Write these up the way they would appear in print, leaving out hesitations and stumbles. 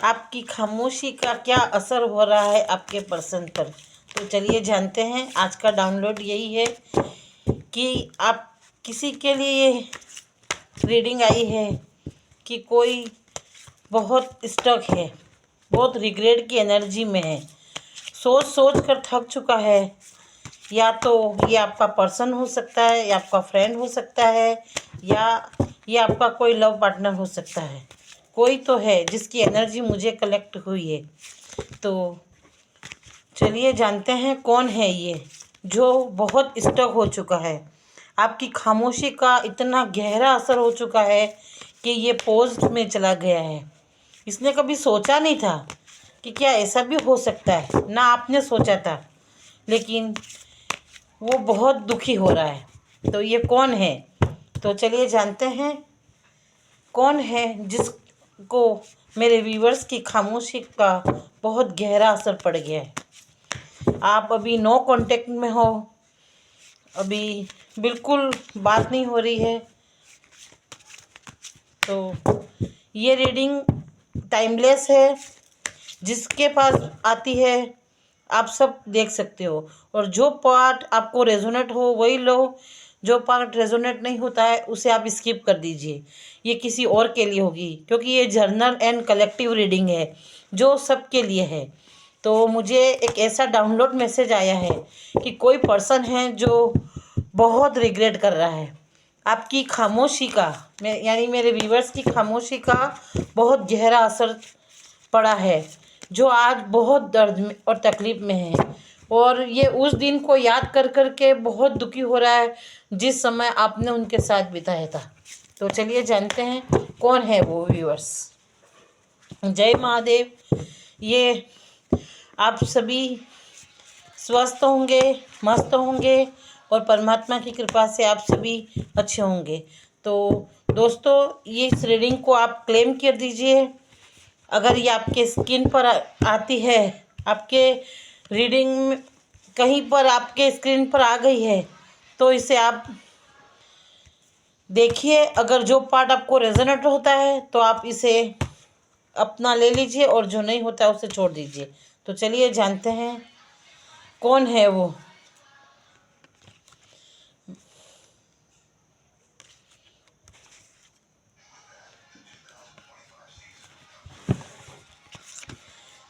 आपकी खामोशी का क्या असर हो रहा है आपके पर्सन पर। तो चलिए जानते हैं। आज का डाउनलोड यही है कि आप किसी के लिए रीडिंग आई है कि कोई बहुत स्टक है, बहुत रिग्रेट की एनर्जी में है, सोच सोच कर थक चुका है। या तो ये आपका पर्सन हो सकता है, या आपका फ्रेंड हो सकता है, या ये आपका कोई लव पार्टनर हो सकता है। कोई तो है जिसकी एनर्जी मुझे कलेक्ट हुई है। तो चलिए जानते हैं कौन है ये जो बहुत स्टक हो चुका है। आपकी खामोशी का इतना गहरा असर हो चुका है कि ये पोस्ट में चला गया है। इसने कभी सोचा नहीं था कि क्या ऐसा भी हो सकता है, ना आपने सोचा था, लेकिन वो बहुत दुखी हो रहा है। तो ये कौन है? तो चलिए जानते हैं कौन है जिसको मेरे व्यूवर्स की खामोशी का बहुत गहरा असर पड़ गया है। आप अभी नो कांटेक्ट में हो, अभी बिल्कुल बात नहीं हो रही है। तो ये रीडिंग टाइमलेस है। जिसके पास आती है आप सब देख सकते हो, और जो पार्ट आपको रेजोनेट हो वही लो। जो पार्ट रेजोनेट नहीं होता है उसे आप स्किप कर दीजिए। ये किसी और के लिए होगी, क्योंकि ये जर्नल एंड कलेक्टिव रीडिंग है जो सबके लिए है। तो मुझे एक ऐसा डाउनलोड मैसेज आया है कि कोई पर्सन है जो बहुत रिग्रेट कर रहा है। आपकी खामोशी का, यानी मेरे व्यूवर्स की खामोशी का बहुत गहरा असर पड़ा है, जो आज बहुत दर्द में और तकलीफ़ में है। और ये उस दिन को याद कर कर के बहुत दुखी हो रहा है जिस समय आपने उनके साथ बिताया था। तो चलिए जानते हैं कौन है वो व्यूअर्स। जय महादेव। ये आप सभी स्वस्थ होंगे, मस्त होंगे, और परमात्मा की कृपा से आप सभी अच्छे होंगे। तो दोस्तों, ये इस रीडिंग को आप क्लेम कर दीजिए। अगर ये आपके स्क्रीन पर आती है, आपके रीडिंग में कहीं पर आपके स्क्रीन पर आ गई है, तो इसे आप देखिए। अगर जो पार्ट आपको रेजोनेट होता है तो आप इसे अपना ले लीजिए, और जो नहीं होता है उसे छोड़ दीजिए। तो चलिए जानते हैं कौन है वो।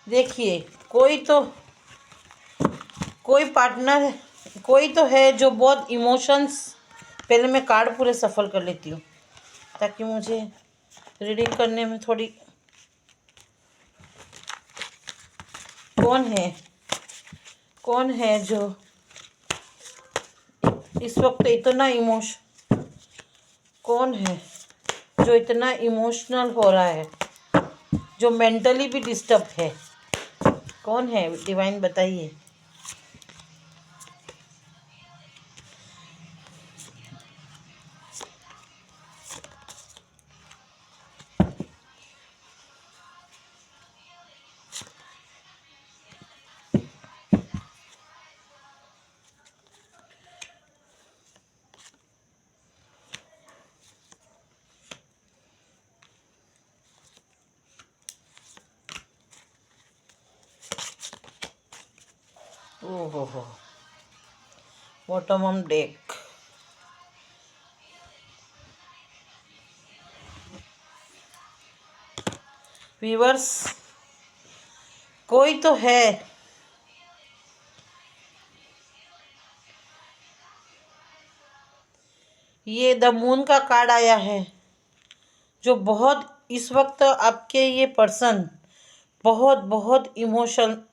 देखिए, कोई पार्टनर, कोई तो है जो बहुत इमोशंस। पहले मैं कार्ड पूरे सफल कर लेती हूँ ताकि मुझे रीडिंग करने में थोड़ी। कौन है जो इस वक्त इतना कौन है जो इतना इमोशनल हो रहा है, जो मेंटली भी डिस्टर्ब है? कौन है डिवाइन, बताइए। ओहो हो, बॉटम डेक। व्यूअर्स, कोई तो है। ये द मून का कार्ड आया है, जो बहुत इस वक्त आपके ये पर्सन बहुत बहुत इमोशन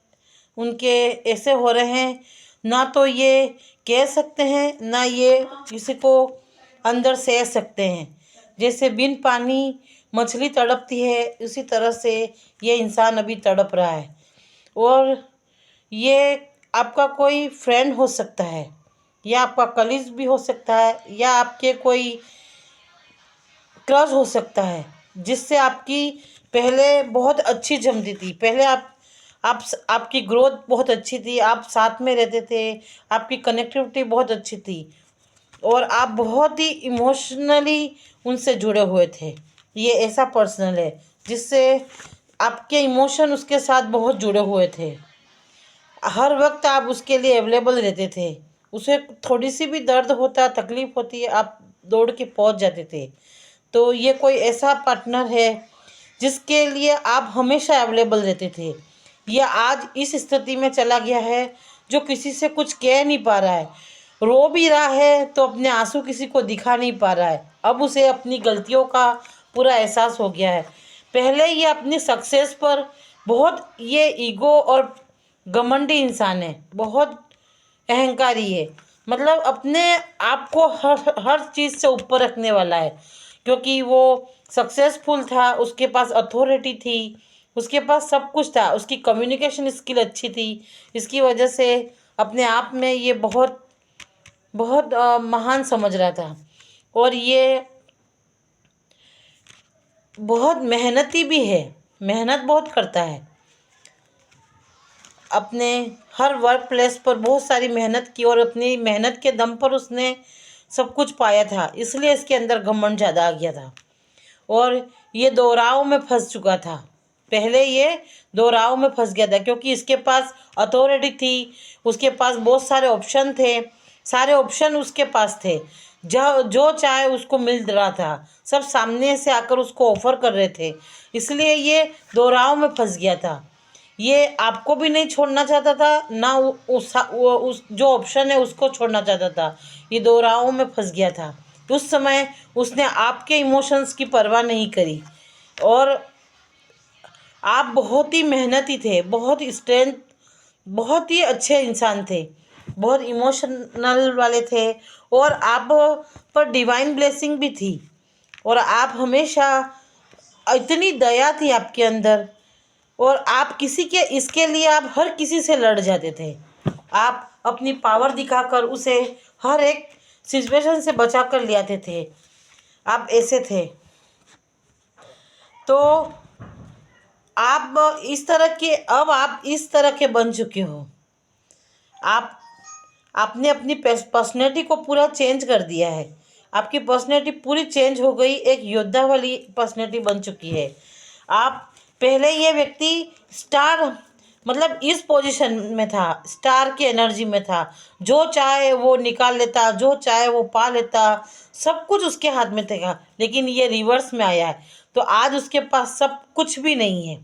उनके ऐसे हो रहे हैं, ना तो ये कह सकते हैं ना ये किसी को अंदर सह सकते हैं। जैसे बिन पानी मछली तड़पती है, उसी तरह से ये इंसान अभी तड़प रहा है। और ये आपका कोई फ्रेंड हो सकता है, या आपका कलीग भी हो सकता है, या आपके कोई क्रश हो सकता है जिससे आपकी पहले बहुत अच्छी जमती थी। पहले आपकी ग्रोथ बहुत अच्छी थी, आप साथ में रहते थे, आपकी कनेक्टिविटी बहुत अच्छी थी, और आप बहुत ही इमोशनली उनसे जुड़े हुए थे। ये ऐसा पर्सनल है जिससे आपके इमोशन उसके साथ बहुत जुड़े हुए थे। हर वक्त आप उसके लिए अवेलेबल रहते थे। उसे थोड़ी सी भी दर्द होता, तकलीफ़ होती, आप दौड़ के पहुंच जाते थे। तो ये कोई ऐसा पार्टनर है जिसके लिए आप हमेशा अवेलेबल रहते थे। यह आज इस स्थिति में चला गया है जो किसी से कुछ कह नहीं पा रहा है, रो भी रहा है तो अपने आंसू किसी को दिखा नहीं पा रहा है। अब उसे अपनी गलतियों का पूरा एहसास हो गया है। पहले ये अपनी सक्सेस पर बहुत ये ईगो और घमंडी इंसान है, बहुत अहंकारी है। मतलब अपने आप को हर चीज़ से ऊपर रखने वाला है, क्योंकि वो सक्सेसफुल था, उसके पास अथॉरिटी थी, उसके पास सब कुछ था, उसकी कम्युनिकेशन स्किल अच्छी थी। इसकी वजह से अपने आप में ये बहुत बहुत महान समझ रहा था। और ये बहुत मेहनती भी है, मेहनत बहुत करता है। अपने हर वर्क प्लेस पर बहुत सारी मेहनत की और अपनी मेहनत के दम पर उसने सब कुछ पाया था, इसलिए इसके अंदर घमंड ज़्यादा आ गया था और ये दोहराव में फंस चुका था। पहले ये दोहराव में फंस गया था क्योंकि इसके पास अथॉरिटी थी, उसके पास बहुत सारे ऑप्शन थे, सारे ऑप्शन उसके पास थे, जो जो चाहे उसको मिल रहा था, सब सामने से आकर उसको ऑफर कर रहे थे, इसलिए ये दोहराव में फंस गया था। ये आपको भी नहीं छोड़ना चाहता था, ना उस जो ऑप्शन है उसको छोड़ना चाहता था। ये दोहराव में फंस गया था। उस समय उसने आपके इमोशंस की परवाह नहीं करी और आप बहुत ही मेहनती थे, बहुत स्ट्रेंथ, बहुत ही अच्छे इंसान थे, बहुत इमोशनल वाले थे और आप पर डिवाइन ब्लेसिंग भी थी और आप हमेशा, इतनी दया थी आपके अंदर और आप किसी के इसके लिए आप हर किसी से लड़ जाते थे। आप अपनी पावर दिखाकर उसे हर एक सिचुएशन से बचा कर ले आते थे। आप ऐसे थे। तो आप इस तरह के, अब आप इस तरह के बन चुके हो। आप आपने अपनी पर्सनैलिटी को पूरा चेंज कर दिया है। आपकी पर्सनैलिटी पूरी चेंज हो गई, एक योद्धा वाली पर्सनैलिटी बन चुकी है। आप पहले ये व्यक्ति स्टार, मतलब इस पोजीशन में था, स्टार की एनर्जी में था, जो चाहे वो निकाल लेता, जो चाहे वो पा लेता, सब कुछ उसके हाथ में था। लेकिन ये रिवर्स में आया है तो आज उसके पास सब कुछ भी नहीं है।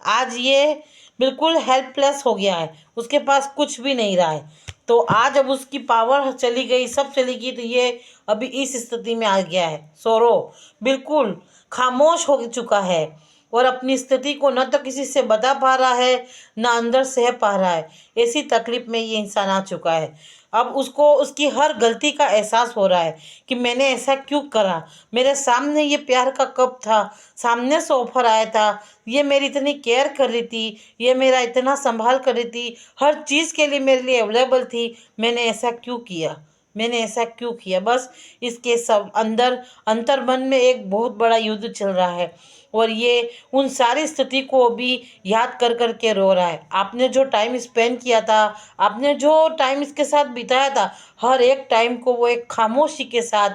आज ये बिल्कुल हेल्पलेस हो गया है, उसके पास कुछ भी नहीं रहा है। तो आज अब उसकी पावर चली गई, सब चली गई, तो ये अभी इस स्थिति में आ गया है। सोरो बिल्कुल खामोश हो चुका है और अपनी स्थिति को न तो किसी से बता पा रहा है, न अंदर सह पा रहा है। ऐसी तकलीफ में ये इंसान आ चुका है। अब उसको उसकी हर गलती का एहसास हो रहा है कि मैंने ऐसा क्यों करा, मेरे सामने ये प्यार का कप था, सामने से ऑफर आया था, ये मेरी इतनी केयर कर रही थी, ये मेरा इतना संभाल कर रही थी, हर चीज़ के लिए मेरे लिए अवेलेबल थी, मैंने ऐसा क्यों किया, मैंने ऐसा क्यों किया। बस इसके सब अंदर अंतर्मन में एक बहुत बड़ा युद्ध चल रहा है और ये उन सारी स्थिति को भी याद कर कर के रो रहा है। आपने जो टाइम स्पेंड किया था, आपने जो टाइम इसके साथ बिताया था, हर एक टाइम को वो एक खामोशी के साथ,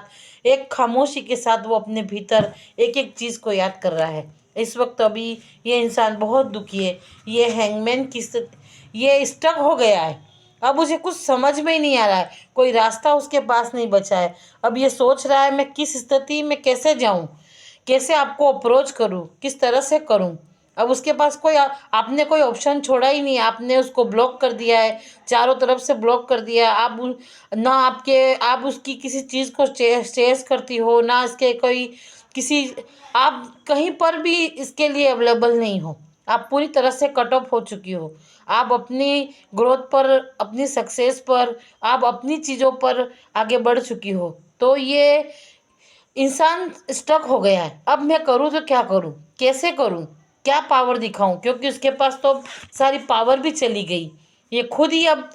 एक खामोशी के साथ वो अपने भीतर एक एक चीज़ को याद कर रहा है। इस वक्त अभी ये इंसान बहुत दुखी है। ये हैंगमैन की स्थिति, ये स्टक हो गया है। अब उसे कुछ समझ में ही नहीं आ रहा है, कोई रास्ता उसके पास नहीं बचा है। अब ये सोच रहा है मैं किस स्थिति में कैसे जाऊं, कैसे आपको अप्रोच करूं, किस तरह से करूं। अब उसके पास कोई आपने कोई ऑप्शन छोड़ा ही नहीं, आपने उसको ब्लॉक कर दिया है, चारों तरफ से ब्लॉक कर दिया है। आप ना आपके, आप उसकी किसी चीज़ को चेस करती हो, ना इसके कोई किसी, आप कहीं पर भी इसके लिए अवेलेबल नहीं हो। आप पूरी तरह से कट ऑफ हो चुकी हो। आप अपनी ग्रोथ पर, अपनी सक्सेस पर, आप अपनी चीज़ों पर आगे बढ़ चुकी हो। तो ये इंसान स्टक हो गया है। अब मैं करूँ तो क्या करूँ, कैसे करूँ, क्या पावर दिखाऊं, क्योंकि उसके पास तो सारी पावर भी चली गई। ये खुद ही अब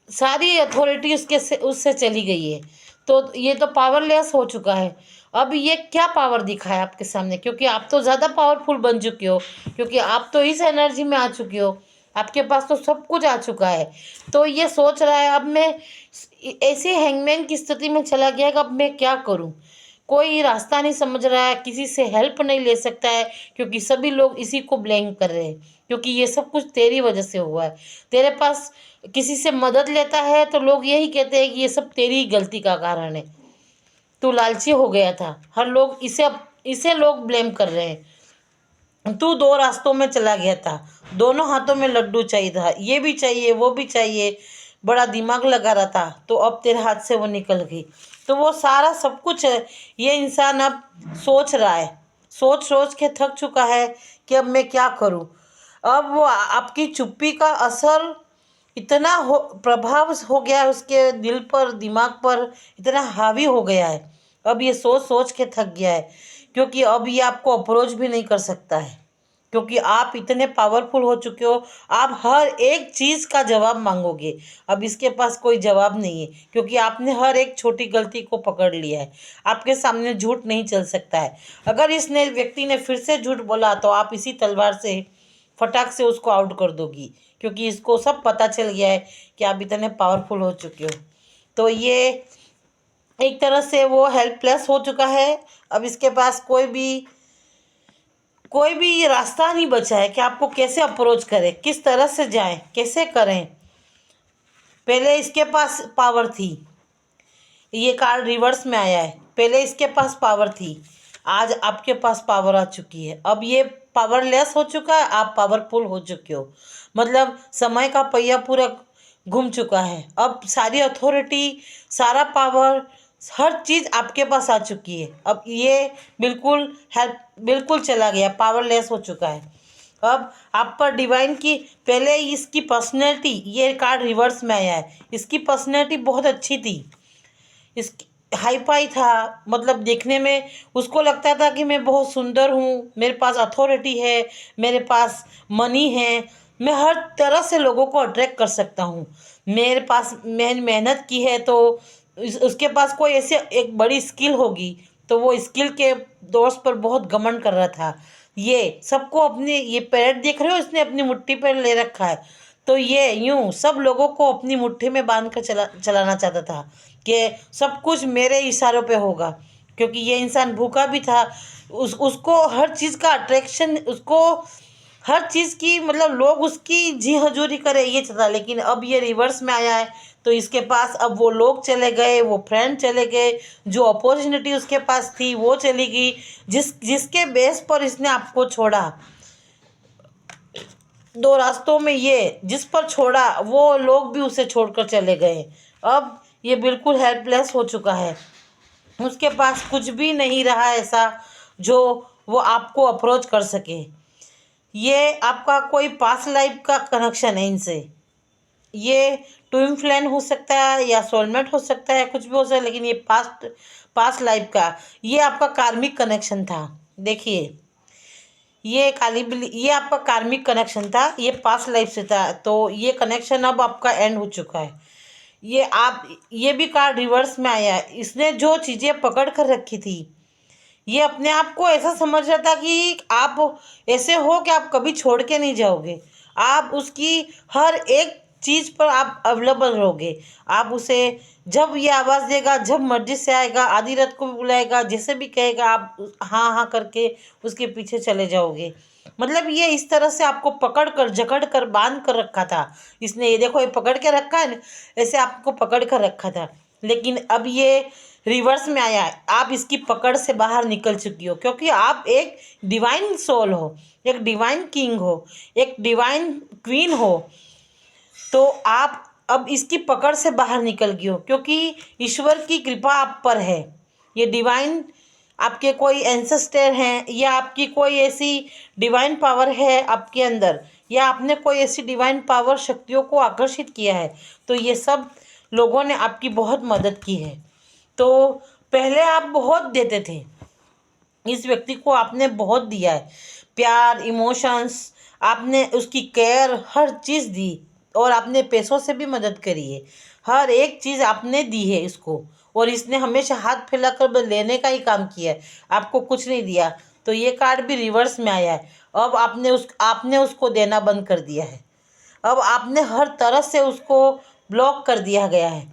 सारी अथॉरिटी उससे चली गई है, तो ये तो पावरलेस हो चुका है। अब ये क्या पावर दिखाए आपके सामने, क्योंकि आप तो ज़्यादा पावरफुल बन चुके हो, क्योंकि आप तो इस एनर्जी में आ चुके हो, आपके पास तो सब कुछ आ चुका है। तो ये सोच रहा है अब मैं ऐसे हैंगमैन की स्थिति में चला गया कि अब मैं क्या करूं, कोई रास्ता नहीं समझ रहा है, किसी से हेल्प नहीं ले सकता है, क्योंकि सभी लोग इसी को ब्लेम कर रहे हैं, क्योंकि ये सब कुछ तेरी वजह से हुआ है। तेरे पास किसी से मदद लेता है तो लोग यही कहते हैं कि ये सब तेरी ही गलती का कारण है, तू लालची हो गया था। हर लोग इसे इसे लोग ब्लेम कर रहे हैं। तू दो रास्तों में चला गया था, दोनों हाथों में लड्डू चाहिए था, ये भी चाहिए वो भी चाहिए, बड़ा दिमाग लगा रहा था, तो अब तेरे हाथ से वो निकल गई। तो वो सारा सब कुछ है, ये इंसान अब सोच रहा है, सोच सोच के थक चुका है कि अब मैं क्या करूं। अब वो आपकी चुप्पी का असर इतना हो प्रभाव हो गया है उसके दिल पर, दिमाग पर इतना हावी हो गया है। अब ये सोच सोच के थक गया है, क्योंकि अब ये आपको अप्रोच भी नहीं कर सकता है, क्योंकि आप इतने पावरफुल हो चुके हो। आप हर एक चीज़ का जवाब मांगोगे, अब इसके पास कोई जवाब नहीं है, क्योंकि आपने हर एक छोटी गलती को पकड़ लिया है। आपके सामने झूठ नहीं चल सकता है। अगर इस व्यक्ति ने फिर से झूठ बोला तो आप इसी तलवार से फटाक से उसको आउट कर दोगी, क्योंकि इसको सब पता चल गया है कि आप इतने पावरफुल हो चुके हो। तो ये एक तरह से वो हेल्पलेस हो चुका है। अब इसके पास कोई भी रास्ता नहीं बचा है कि आपको कैसे अप्रोच करें, किस तरह से जाएं, कैसे करें। पहले इसके पास पावर थी, ये कार्ड रिवर्स में आया है। पहले इसके पास पावर थी, आज आपके पास पावर आ चुकी है। अब ये पावरलेस हो चुका है, आप पावरफुल हो चुके हो। मतलब समय का पहिया पूरा घूम चुका है। अब सारी अथॉरिटी, सारा पावर, हर चीज़ आपके पास आ चुकी है। अब ये बिल्कुल चला गया, पावरलेस हो चुका है। अब आप पर डिवाइन की, पहले इसकी पर्सनैलिटी, ये कार्ड रिवर्स में आया है, इसकी पर्सनैलिटी बहुत अच्छी थी, इस हाई फाई था। मतलब देखने में उसको लगता था कि मैं बहुत सुंदर हूँ, मेरे पास अथॉरिटी है, मेरे पास मनी है, मैं हर तरह से लोगों को अट्रैक्ट कर सकता हूँ। मेरे पास मैंने मेहनत की है, तो उसके पास कोई ऐसे एक बड़ी स्किल होगी, तो वो स्किल के दोस्त पर बहुत घमंड कर रहा था। ये सबको अपने, ये पैरेट देख रहे हो, इसने अपनी मुट्ठी पर ले रखा है, तो ये यूं सब लोगों को अपनी मुट्ठी में बांध कर चलाना चाहता था कि सब कुछ मेरे इशारों पे होगा, क्योंकि ये इंसान भूखा भी था। उसको हर चीज़ का अट्रैक्शन, उसको हर चीज़ की, मतलब लोग उसकी जी हजूरी करे, ये चाहता। लेकिन अब ये रिवर्स में आया है, तो इसके पास अब वो लोग चले गए, वो फ्रेंड चले गए, जो अपॉर्चुनिटी उसके पास थी वो चली गई, जिसके बेस पर इसने आपको छोड़ा। दो रास्तों में ये जिस पर छोड़ा, वो लोग भी उसे छोड़कर चले गए। अब ये बिल्कुल हेल्पलेस हो चुका है, उसके पास कुछ भी नहीं रहा ऐसा जो वो आपको अप्रोच कर सके। ये आपका कोई पास्ट लाइफ का कनेक्शन है इनसे, ये ट्विन फ्लेम हो सकता है या सोलमेट हो सकता है, कुछ भी हो सकता है, लेकिन ये पास्ट लाइफ का, ये आपका कार्मिक कनेक्शन था। देखिए, ये काली बिल्ली, ये आपका कार्मिक कनेक्शन था, ये पास्ट लाइफ से था, तो ये कनेक्शन अब आपका एंड हो चुका है। ये भी कार्ड रिवर्स में आया है। इसने जो चीज़ें पकड़ कर रखी थी, ये अपने आप को ऐसा समझ रहा था कि आप ऐसे हो कि आप कभी छोड़ के नहीं जाओगे, आप उसकी हर एक चीज़ पर आप अवेलेबल रहोगे। आप उसे जब ये आवाज़ देगा, जब मर्जी से आएगा, आधी रात को भी बुलाएगा, जैसे भी कहेगा, आप हाँ हाँ करके उसके पीछे चले जाओगे। मतलब ये इस तरह से आपको पकड़ कर, जकड़ कर, बांध कर रखा था इसने। ये देखो, ये पकड़ के रखा है ना, ऐसे आपको पकड़ कर रखा था। लेकिन अब ये रिवर्स में आया है, आप इसकी पकड़ से बाहर निकल चुकी हो, क्योंकि आप एक डिवाइन सोल हो, एक डिवाइन किंग हो, एक डिवाइन क्वीन हो। तो आप अब इसकी पकड़ से बाहर निकल गई हो, क्योंकि ईश्वर की कृपा आप पर है। ये डिवाइन, आपके कोई एंसेस्टर हैं, या आपकी कोई ऐसी डिवाइन पावर है आपके अंदर, या आपने कोई ऐसी डिवाइन पावर शक्तियों को आकर्षित किया है, तो ये सब लोगों ने आपकी बहुत मदद की है। तो पहले आप बहुत देते थे, इस व्यक्ति को आपने बहुत दिया है, प्यार, इमोशंस, आपने उसकी केयर, हर चीज़ दी, और आपने पैसों से भी मदद करी है, हर एक चीज़ आपने दी है इसको। और इसने हमेशा हाथ फैलाकर बस लेने का ही काम किया है, आपको कुछ नहीं दिया। तो ये कार्ड भी रिवर्स में आया है। अब आपने उसको देना बंद कर दिया है, अब आपने हर तरह से उसको ब्लॉक कर दिया गया है।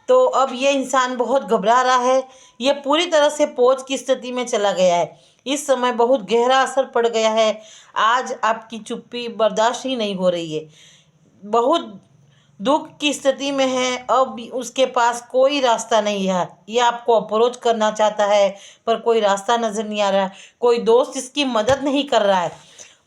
तो अब ये इंसान बहुत घबरा रहा है, ये पूरी तरह से पोज की स्थिति में चला गया है। इस समय बहुत गहरा असर पड़ गया है। आज आपकी चुप्पी बर्दाश्त ही नहीं हो रही है, बहुत दुख की स्थिति में है। अब उसके पास कोई रास्ता नहीं है, ये आपको अप्रोच करना चाहता है पर कोई रास्ता नज़र नहीं आ रहा है, कोई दोस्त इसकी मदद नहीं कर रहा है।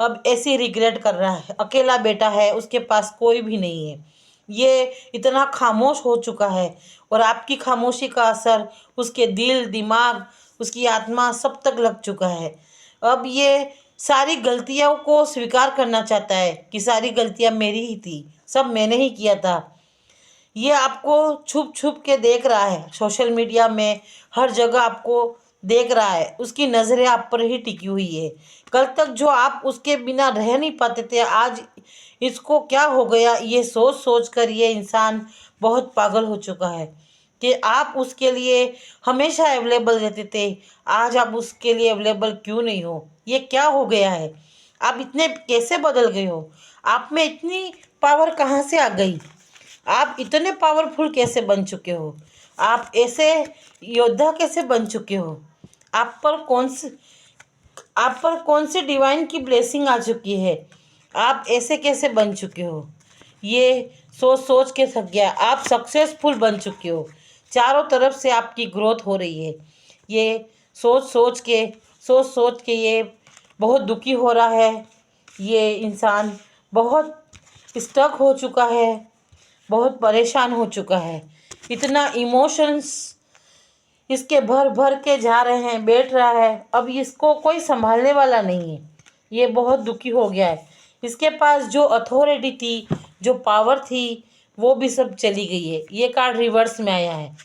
अब ऐसे रिग्रेट कर रहा है, अकेला बेटा है, उसके पास कोई भी नहीं है, ये इतना खामोश हो चुका है और आपकी खामोशी का असर उसके दिल, दिमाग, उसकी आत्मा सब तक लग चुका है। अब ये सारी गलतियों को स्वीकार करना चाहता है कि सारी गलतियां मेरी ही थी, सब मैंने ही किया था। ये आपको छुप छुप के देख रहा है, सोशल मीडिया में हर जगह आपको देख रहा है, उसकी नज़रें आप पर ही टिकी हुई है। कल तक जो आप उसके बिना रह नहीं पाते थे, आज इसको क्या हो गया, ये सोच सोच कर ये इंसान बहुत पागल हो चुका है कि आप उसके लिए हमेशा अवेलेबल रहते थे, आज आप उसके लिए अवेलेबल क्यों नहीं हो, ये क्या हो गया है, आप इतने कैसे बदल गए हो, आप में इतनी पावर कहाँ से आ गई, आप इतने पावरफुल कैसे बन चुके हो, आप ऐसे योद्धा कैसे बन चुके हो, आप पर कौन सी डिवाइन की ब्लेसिंग आ चुकी है, आप ऐसे कैसे बन चुके हो। ये सोच सोच के थक गया, आप सक्सेसफुल बन चुके हो, चारों तरफ से आपकी ग्रोथ हो रही है। ये सोच सोच के ये बहुत दुखी हो रहा है, ये इंसान बहुत स्टक हो चुका है, बहुत परेशान हो चुका है, इतना इमोशंस इसके भर भर के जा रहे हैं, बैठ रहा है, अब इसको कोई संभालने वाला नहीं है, ये बहुत दुखी हो गया है। इसके पास जो अथॉरिटी थी, जो पावर थी, वो भी सब चली गई है। ये कार्ड रिवर्स में आया है,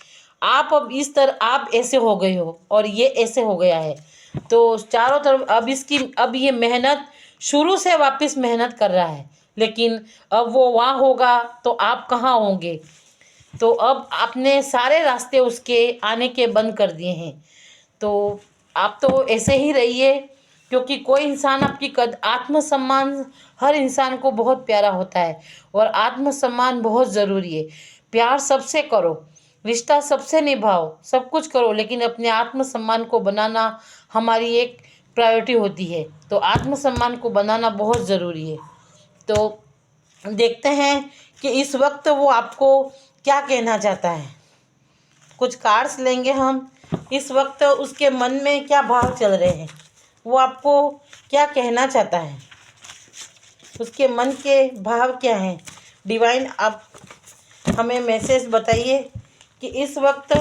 आप अब इस तरह आप ऐसे हो गए हो और ये ऐसे हो गया है, तो चारों तरफ अब ये मेहनत शुरू से वापस मेहनत कर रहा है, लेकिन अब वो वहाँ होगा तो आप कहाँ होंगे। तो अब आपने सारे रास्ते उसके आने के बंद कर दिए हैं, तो आप तो ऐसे ही रहिए, क्योंकि कोई इंसान आपकी आत्मसम्मान हर इंसान को बहुत प्यारा होता है और आत्मसम्मान बहुत ज़रूरी है। प्यार सबसे करो, रिश्ता सबसे निभाओ, सब कुछ करो, लेकिन अपने आत्मसम्मान को बनाना हमारी एक प्रायोरिटी होती है, तो आत्मसम्मान को बनाना बहुत ज़रूरी है। तो देखते हैं कि इस वक्त वो आपको क्या कहना चाहता है। कुछ कार्ड्स लेंगे हम, इस वक्त उसके मन में क्या भाव चल रहे हैं, वो आपको क्या कहना चाहता है, उसके मन के भाव क्या हैं। डिवाइन आप हमें मैसेज बताइए कि इस वक्त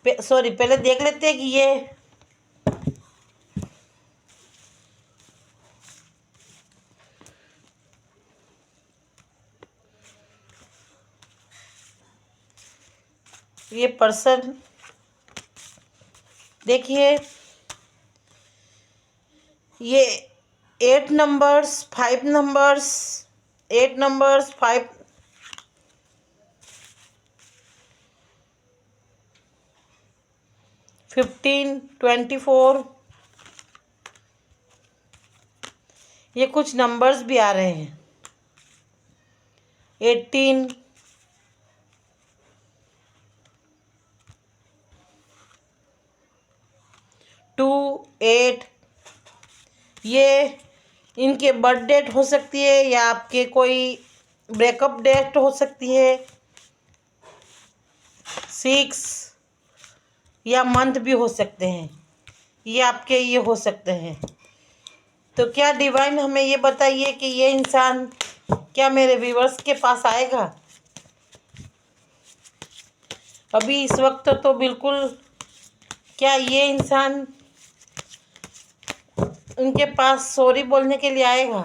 पहले देख लेते हैं कि ये पर्सन, देखिए ये 8 नंबर्स, 5 नंबर्स, 8 नंबर्स, 5, 15, 24, ये कुछ नंबर्स भी आ रहे हैं, 18, 2, 8, ये इनके बर्थ डेट हो सकती है या आपके कोई ब्रेकअप डेट हो सकती है, 6 या मंथ भी हो सकते हैं, ये आपके ये हो सकते हैं। तो क्या डिवाइन हमें ये बताइए कि ये इंसान क्या मेरे व्यूअर्स के पास आएगा। अभी इस वक्त तो बिल्कुल, क्या ये इंसान उनके पास सॉरी बोलने के लिए आएगा।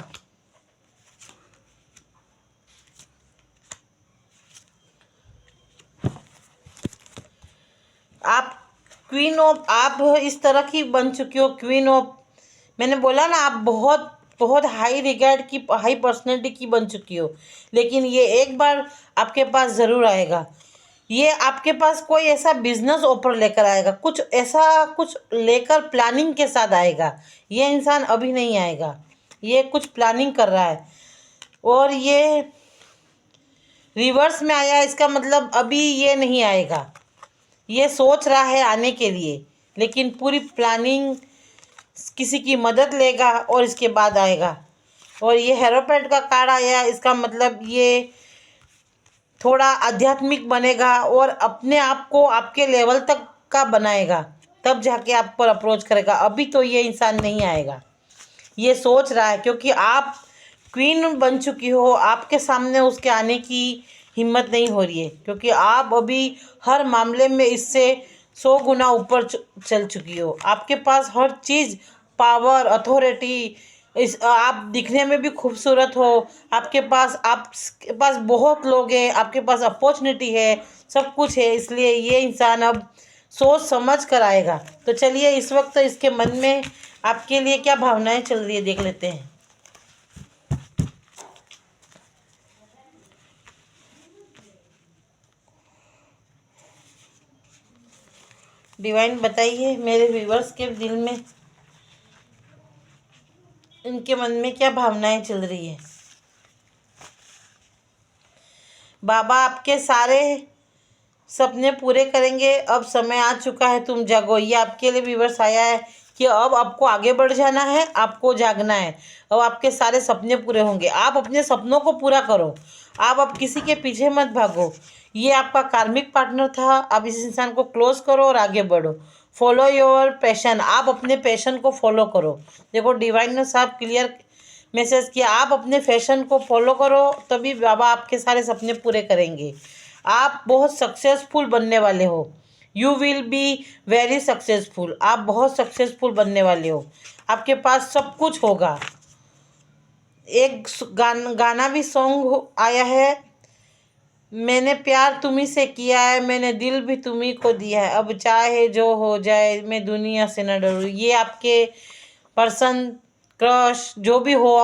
आप क्वीन ऑफ, आप इस तरह की बन चुकी हो क्वीन ऑफ, मैंने बोला ना आप बहुत बहुत हाई रिगार्ड की, हाई पर्सनैलिटी की बन चुकी हो, लेकिन ये एक बार आपके पास ज़रूर आएगा। ये आपके पास कोई ऐसा बिजनेस ऑफर लेकर आएगा, कुछ ऐसा कुछ लेकर प्लानिंग के साथ आएगा। ये इंसान अभी नहीं आएगा, ये कुछ प्लानिंग कर रहा है और ये रिवर्स में आया, इसका मतलब अभी ये नहीं आएगा, ये सोच रहा है आने के लिए, लेकिन पूरी प्लानिंग किसी की मदद लेगा और इसके बाद आएगा। और ये हेरोपेंट का कार्ड आया, इसका मतलब ये थोड़ा आध्यात्मिक बनेगा और अपने आप को आपके लेवल तक का बनाएगा, तब जाके आप पर अप्रोच करेगा। अभी तो ये इंसान नहीं आएगा, ये सोच रहा है, क्योंकि आप क्वीन बन चुकी हो, आपके सामने उसके आने की हिम्मत नहीं हो रही है, क्योंकि आप अभी हर मामले में इससे 100 गुना ऊपर चल चुकी हो। आपके पास हर चीज़, पावर, अथॉरिटी, इस आप दिखने में भी खूबसूरत हो, आपके पास बहुत लोग हैं, आपके पास अपॉर्चुनिटी है, सब कुछ है, इसलिए ये इंसान अब सोच समझ कर आएगा। तो चलिए इस वक्त इसके मन में आपके लिए क्या भावनाएं चल रही है देख लेते हैं। डिवाइन बताइए मेरे व्यूवर्स के दिल में, इनके मन में क्या भावनाएं चल रही है। बाबा आपके सारे सपने पूरे करेंगे, अब समय आ चुका है, तुम जागो। ये आपके लिए व्यूवर्स आया है कि अब आपको आगे बढ़ जाना है, आपको जागना है, अब आपके सारे सपने पूरे होंगे। आप अपने सपनों को पूरा करो, आप अब किसी के पीछे मत भागो। ये आपका कार्मिक पार्टनर था, आप इस इंसान को क्लोज करो और आगे बढ़ो। फॉलो योर पैशन, आप अपने पैशन को फॉलो करो। देखो डिवाइन ने साहब क्लियर मैसेज किया, आप अपने फैशन को फॉलो करो, तभी बाबा आपके सारे सपने पूरे करेंगे। आप बहुत सक्सेसफुल बनने वाले हो, you will be very successful, आप बहुत सक्सेसफुल बनने वाले हो, आपके पास सब कुछ होगा। एक गाना भी सॉन्ग आया है, मैंने प्यार तुम्ही से किया है, मैंने दिल भी तुम्ही को दिया है, अब चाहे जो हो जाए मैं दुनिया से न डरूं। ये आपके पर्सन, क्रश जो भी हो,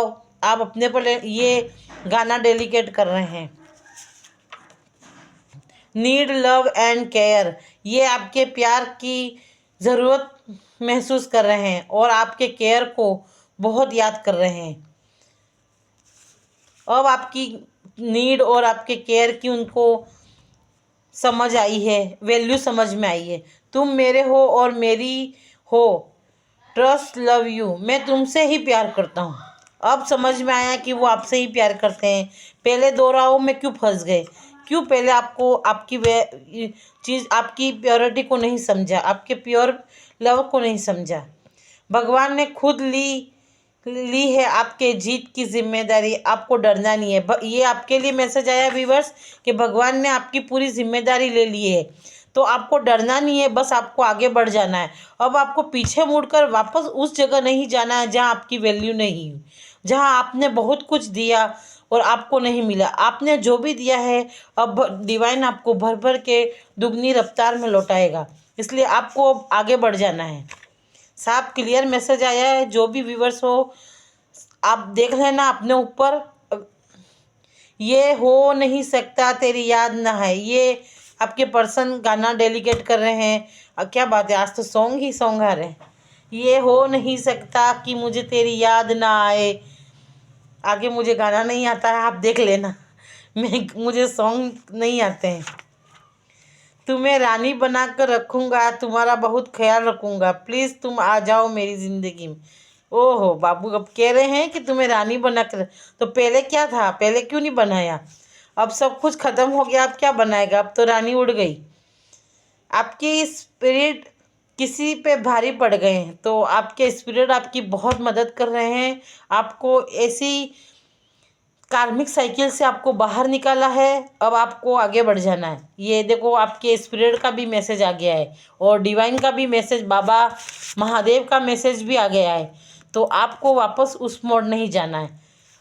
आप अपने पर ये गाना डेडिकेट कर रहे हैं। नीड लव एंड केयर, ये आपके प्यार की ज़रूरत महसूस कर रहे हैं और आपके केयर को बहुत याद कर रहे हैं। अब आपकी नीड और आपके केयर की उनको समझ आई है, वैल्यू समझ में आई है। तुम मेरे हो और मेरी हो, ट्रस्ट लव यू, मैं तुमसे ही प्यार करता हूँ। अब समझ में आया कि वो आपसे ही प्यार करते हैं। पहले दो राहों में क्यों फंस गए, क्यों पहले आपको आपकी वे चीज़, आपकी प्योरिटी को नहीं समझा, आपके प्योर लव को नहीं समझा। भगवान ने खुद ली है आपके जीत की जिम्मेदारी, आपको डरना नहीं है। ये आपके लिए मैसेज आया व्यूअर्स कि भगवान ने आपकी पूरी जिम्मेदारी ले ली है, तो आपको डरना नहीं है, बस आपको आगे बढ़ जाना है। अब आपको पीछे मुड़कर वापस उस जगह नहीं जाना है जहाँ आपकी वैल्यू नहीं, जहाँ आपने बहुत कुछ दिया और आपको नहीं मिला। आपने जो भी दिया है अब डिवाइन आपको भर भर के दुगनी रफ्तार में लौटाएगा, इसलिए आपको अब आगे बढ़ जाना है। साफ क्लियर मैसेज आया है, जो भी व्यूवर्स हो आप देख लेना अपने ऊपर। ये हो नहीं सकता तेरी याद ना है, ये आपके पर्सन गाना डेलीकेट कर रहे हैं। क्या बात है, आज तो सॉन्ग ही सॉन्ग आ रहे हैं। ये हो नहीं सकता कि मुझे तेरी याद ना आए, आगे मुझे गाना नहीं आता है, आप देख लेना, मुझे सॉन्ग नहीं आते हैं। तुम्हें रानी बना कर रखूँगा, तुम्हारा बहुत ख्याल रखूँगा, प्लीज़ तुम आ जाओ मेरी ज़िंदगी में। ओहो बाबू अब कह रहे हैं कि तुम्हें रानी बना कर, तो पहले क्या था, पहले क्यों नहीं बनाया? अब सब कुछ ख़त्म हो गया, अब क्या बनाएगा, अब तो रानी उड़ गई। आपकी स्पिरिट किसी पे भारी पड़ गए हैं, तो आपके स्पिरिट आपकी बहुत मदद कर रहे हैं। आपको ऐसी कार्मिक साइकिल से आपको बाहर निकाला है, अब आपको आगे बढ़ जाना है। ये देखो आपके स्पिरिट का भी मैसेज आ गया है और डिवाइन का भी मैसेज, बाबा महादेव का मैसेज भी आ गया है। तो आपको वापस उस मोड़ नहीं जाना है,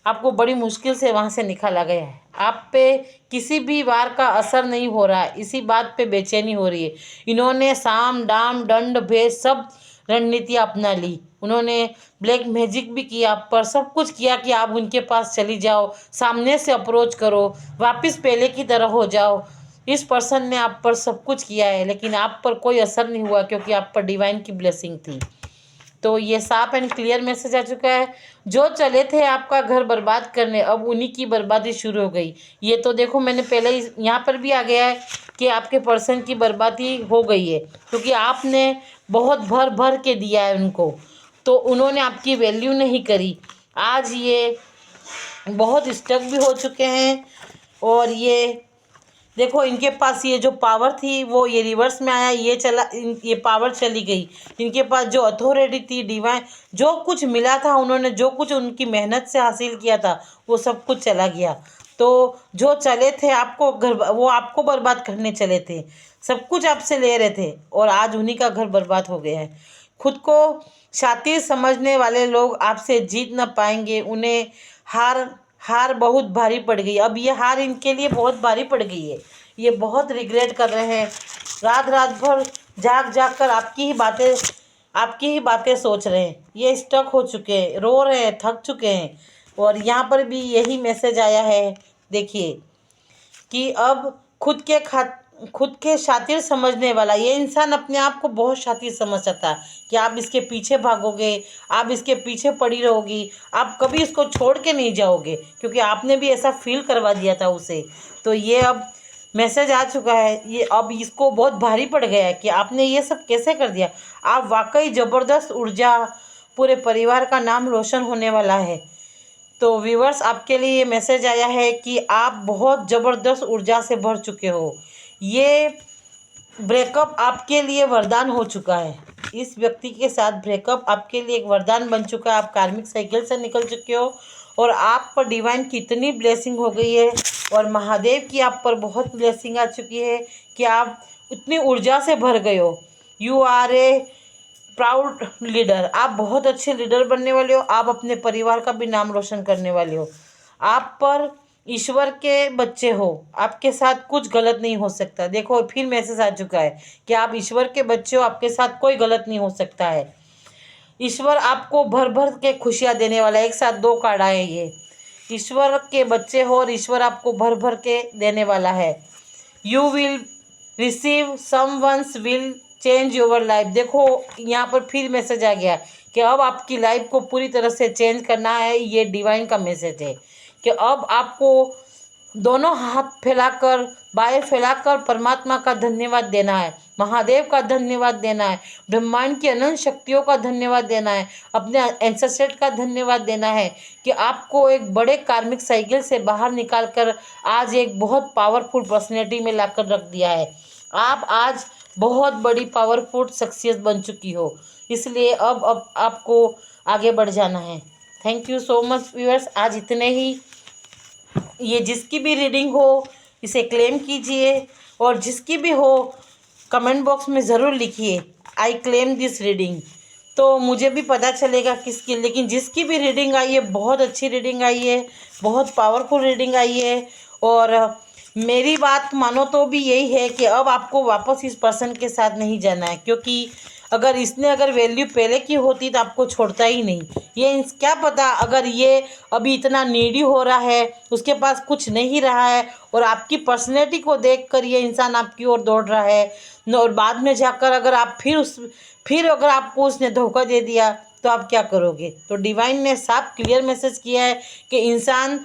आपको बड़ी मुश्किल से वहाँ से निकाला गया है। आप पे किसी भी वार का असर नहीं हो रहा है, इसी बात पे बेचैनी हो रही है। इन्होंने साम दाम दंड भेद सब रणनीतियाँ अपना ली, उन्होंने ब्लैक मैजिक भी किया आप पर, सब कुछ किया कि आप उनके पास चली जाओ, सामने से अप्रोच करो, वापस पहले की तरह हो जाओ। इस पर्सन ने आप पर सब कुछ किया है, लेकिन आप पर कोई असर नहीं हुआ, क्योंकि आप पर डिवाइन की ब्लेसिंग थी। तो ये साफ एंड क्लियर मैसेज आ चुका है। जो चले थे आपका घर बर्बाद करने, अब उन्हीं की बर्बादी शुरू हो गई। ये तो देखो मैंने पहले ही यहाँ पर भी आ गया है कि आपके पर्सन की बर्बादी हो गई है, क्योंकि आपने बहुत भर भर के दिया है उनको, तो उन्होंने आपकी वैल्यू नहीं करी। आज ये बहुत स्टक भी हो चुके हैं। और ये देखो इनके पास ये जो पावर थी वो ये रिवर्स में आया, ये चला, ये पावर चली गई। इनके पास जो अथॉरिटी थी, डिवाइन, जो कुछ मिला था, उन्होंने जो कुछ उनकी मेहनत से हासिल किया था वो सब कुछ चला गया। तो जो चले थे आपको घर, वो आपको बर्बाद करने चले थे, सब कुछ आपसे ले रहे थे, और आज उन्हीं का घर बर्बाद हो गया है। खुद को शातिर समझने वाले लोग आपसे जीत न पाएंगे। उन्हें हार हार बहुत भारी पड़ गई। अब ये हार इनके लिए बहुत भारी पड़ गई है। ये बहुत रिग्रेट कर रहे हैं, रात रात भर जाग जाग कर आपकी ही बातें सोच रहे हैं। ये स्टक हो चुके हैं, रो रहे हैं, थक चुके हैं। और यहाँ पर भी यही मैसेज आया है, देखिए, कि अब खुद के शातिर समझने वाला ये इंसान अपने आप को बहुत शातिर समझता था कि आप इसके पीछे भागोगे, आप इसके पीछे पड़ी रहोगी, आप कभी इसको छोड़ के नहीं जाओगे, क्योंकि आपने भी ऐसा फील करवा दिया था उसे। तो ये अब मैसेज आ चुका है, ये अब इसको बहुत भारी पड़ गया है कि आपने ये सब कैसे कर दिया। आप वाकई ज़बरदस्त ऊर्जा, पूरे परिवार का नाम रोशन होने वाला है। तो व्यूवर्स, आपके लिए ये मैसेज आया है कि आप बहुत ज़बरदस्त ऊर्जा से भर चुके हो। ये ब्रेकअप आपके लिए वरदान हो चुका है। इस व्यक्ति के साथ ब्रेकअप आपके लिए एक वरदान बन चुका है। आप कार्मिक साइकिल से निकल चुके हो और आप पर डिवाइन की इतनी ब्लेसिंग हो गई है, और महादेव की आप पर बहुत ब्लेसिंग आ चुकी है कि आप इतनी ऊर्जा से भर गए हो। You are a proud leader. आप बहुत अच्छे लीडर बनने वाले हो। आप अपने परिवार का भी नाम रोशन करने वाले हो। आप पर ईश्वर के बच्चे हो, आपके साथ कुछ गलत नहीं हो सकता। देखो फिर मैसेज आ चुका है कि आप ईश्वर के बच्चे हो, आपके साथ कोई गलत नहीं हो सकता है। ईश्वर आपको भर भर के खुशियाँ देने वाला है। एक साथ दो कार्ड आए ये। ईश्वर के बच्चे हो और ईश्वर आपको भर भर के देने वाला है। You will receive someone's will change your life. देखो यहाँ पर फिर मैसेज आ गया कि अब आपकी लाइफ को पूरी तरह से चेंज करना है। ये डिवाइन का मैसेज है कि अब आपको दोनों हाथ फैलाकर, बाएं फैलाकर परमात्मा का धन्यवाद देना है, महादेव का धन्यवाद देना है, ब्रह्मांड की अनंत शक्तियों का धन्यवाद देना है, अपने एंसेस्टर का धन्यवाद देना है कि आपको एक बड़े कार्मिक साइकिल से बाहर निकालकर आज एक बहुत पावरफुल पर्सनैलिटी में लाकर रख दिया है। आप आज बहुत बड़ी पावरफुल शख्सियत बन चुकी हो, इसलिए अब आपको आगे बढ़ जाना है। Thank you so much viewers. आज इतने ही। ये जिसकी भी रीडिंग हो इसे क्लेम कीजिए, और जिसकी भी हो कमेंट बॉक्स में ज़रूर लिखिए आई क्लेम दिस रीडिंग, तो मुझे भी पता चलेगा किसकी। लेकिन जिसकी भी रीडिंग आई है बहुत अच्छी रीडिंग आई है, बहुत पावरफुल रीडिंग आई है। और मेरी बात मानो तो भी यही है कि अब आपको वापस इस पर्सन के साथ नहीं जाना है, क्योंकि अगर वैल्यू पहले की होती तो आपको छोड़ता ही नहीं। ये क्या पता अगर ये अभी इतना नीडी हो रहा है, उसके पास कुछ नहीं रहा है, और आपकी पर्सनैलिटी को देखकर ये इंसान आपकी ओर दौड़ रहा है, और बाद में जाकर अगर आप फिर अगर आपको उसने धोखा दे दिया तो आप क्या करोगे। तो डिवाइन ने साफ क्लियर मैसेज किया है कि इंसान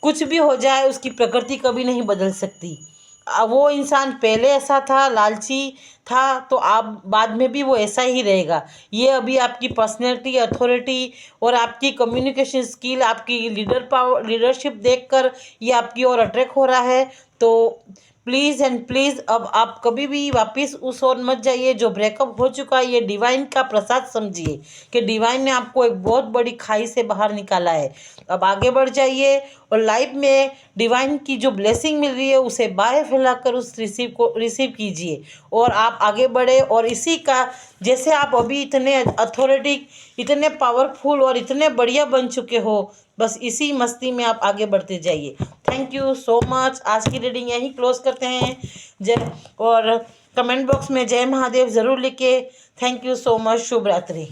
कुछ भी हो जाए, उसकी प्रकृति कभी नहीं बदल सकती। वो इंसान पहले ऐसा था, लालची था, तो आप बाद में भी वो ऐसा ही रहेगा। ये अभी आपकी पर्सनैलिटी, अथॉरिटी और आपकी कम्युनिकेशन स्किल, आपकी लीडरशिप देखकर ये आपकी ओर अट्रैक्ट हो रहा है। तो प्लीज़ एंड प्लीज़ अब आप कभी भी वापस उस ओर मत जाइए जो ब्रेकअप हो चुका है। ये डिवाइन का प्रसाद समझिए कि डिवाइन ने आपको एक बहुत बड़ी खाई से बाहर निकाला है। अब आगे बढ़ जाइए और लाइफ में डिवाइन की जो ब्लेसिंग मिल रही है उसे बाहें फैलाकर उस रिसीव कीजिए, और आप आगे बढ़े। और इसी का, जैसे आप अभी इतने अथॉरिटी, इतने पावरफुल और इतने बढ़िया बन चुके हो, बस इसी मस्ती में आप आगे बढ़ते जाइए। Thank you so much. आज की रीडिंग यहीं क्लोज करते हैं। जय, और कमेंट बॉक्स में जय महादेव ज़रूर लिखे। Thank you so much. शुभ रात्रि।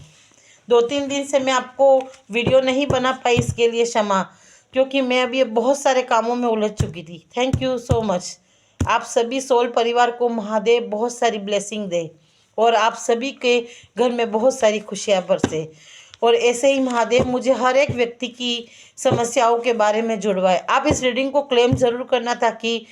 2-3 दिन से मैं आपको वीडियो नहीं बना पाई, इसके लिए क्षमा, क्योंकि मैं अभी बहुत सारे कामों में उलझ चुकी थी। Thank you so much. आप सभी सोल परिवार को महादेव बहुत सारी ब्लेसिंग दे। और आप सभी के घर में बहुत सारी खुशियाँ बरसे। और ऐसे ही महादेव मुझे हर एक व्यक्ति की समस्याओं के बारे में जुड़वाए। आप इस रीडिंग को क्लेम ज़रूर करना, ताकि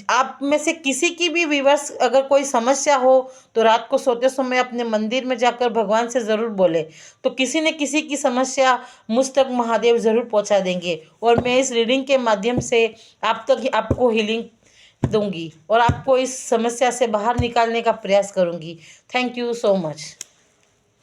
आप में से किसी की भी व्यूअर्स अगर कोई समस्या हो तो रात को सोते समय अपने मंदिर में जाकर भगवान से ज़रूर बोले, तो किसी न किसी की समस्या मुझ तक महादेव ज़रूर पहुंचा देंगे। और मैं इस रीडिंग के माध्यम से आप तक आपको हीलिंग दूंगी और आपको इस समस्या से बाहर निकालने का प्रयास करूंगी। Thank you so much.